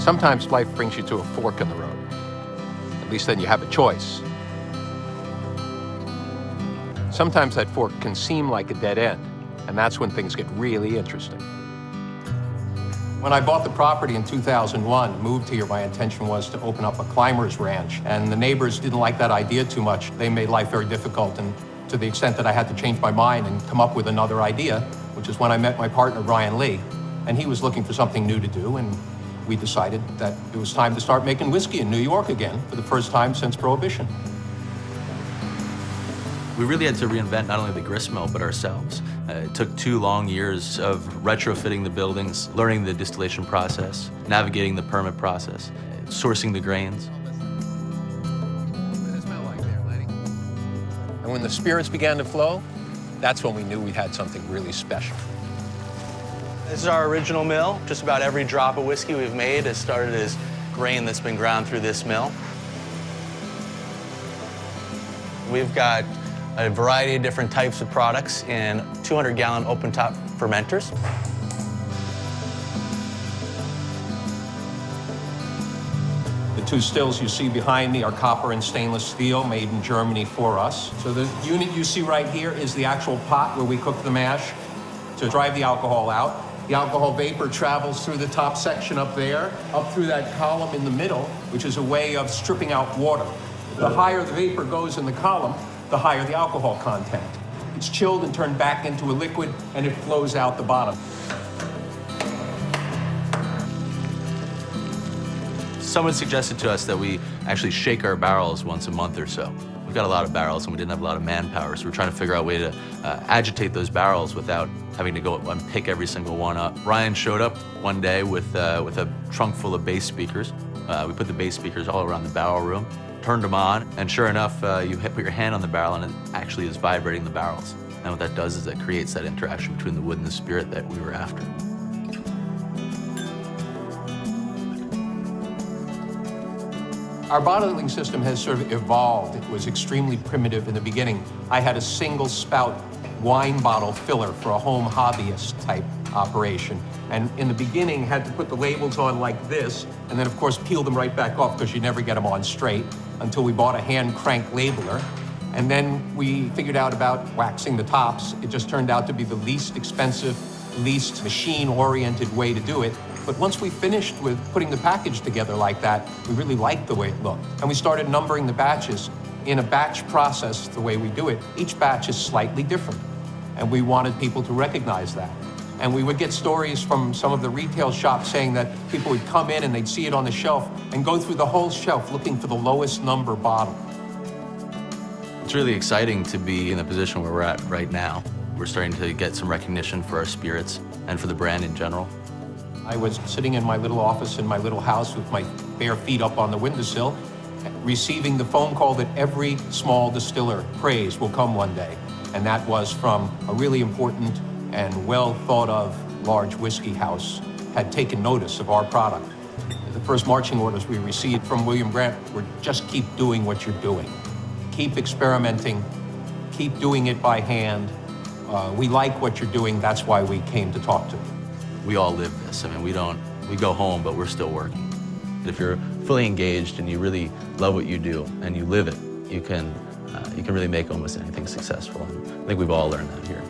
Sometimes life brings you to a fork in the road. At least then you have a choice. Sometimes that fork can seem like a dead end, and that's when things get really interesting. When I bought the property in 2001, moved here, my intention was to open up a climber's ranch, and the neighbors didn't like that idea too much. They made life very difficult, and to the extent that I had to change my mind and come up with another idea, which is when I met my partner, Brian Lee, and he was looking for something new to do, and we decided that it was time to start making whiskey in New York again for the first time since Prohibition. We really had to reinvent not only the grist mill, but ourselves. It took 2 long years of retrofitting the buildings, learning the distillation process, navigating the permit process, sourcing the grains. What does it smell like there, Lenny? And when the spirits began to flow, that's when we knew we had something really special. This is our original mill. Just about every drop of whiskey we've made has started as grain that's been ground through this mill. We've got a variety of different types of products in 200-gallon open-top fermenters. The 2 stills you see behind me are copper and stainless steel, made in Germany for us. So the unit you see right here is the actual pot where we cook the mash to drive the alcohol out. The alcohol vapor travels through the top section up there, up through that column in the middle, which is a way of stripping out water. The higher the vapor goes in the column, the higher the alcohol content. It's chilled and turned back into a liquid, and it flows out the bottom. Someone suggested to us that we actually shake our barrels once a month or so. We've got a lot of barrels and we didn't have a lot of manpower, so we're trying to figure out a way to agitate those barrels without having to go and pick every single one up. Ryan showed up one day with a trunk full of bass speakers. We put the bass speakers all around the barrel room, turned them on, and sure enough, you put your hand on the barrel and it actually is vibrating the barrels. And what that does is it creates that interaction between the wood and the spirit that we were after. Our bottling system has sort of evolved. It was extremely primitive in the beginning. I had a single spout wine bottle filler for a home hobbyist type operation. And in the beginning, had to put the labels on like this, and then of course peel them right back off because you never get them on straight until we bought a hand crank labeler. And then we figured out about waxing the tops. It just turned out to be the least expensive, least machine-oriented way to do it. But once we finished with putting the package together like that, we really liked the way it looked. And we started numbering the batches. In a batch process, the way we do it, each batch is slightly different. And we wanted people to recognize that. And we would get stories from some of the retail shops saying that people would come in and they'd see it on the shelf and go through the whole shelf looking for the lowest number bottle. It's really exciting to be in the position where we're at right now. We're starting to get some recognition for our spirits and for the brand in general. I was sitting in my little office in my little house with my bare feet up on the windowsill, receiving the phone call that every small distiller prays will come one day. And that was from a really important and well thought of large whiskey house had taken notice of our product. The first marching orders we received from William Grant were just keep doing what you're doing. Keep experimenting, keep doing it by hand. We like what you're doing, that's why we came to talk to you. We all live this. I mean, we go home, but we're still working. If you're fully engaged and you really love what you do and you live it, you can really make almost anything successful. And I think we've all learned that here.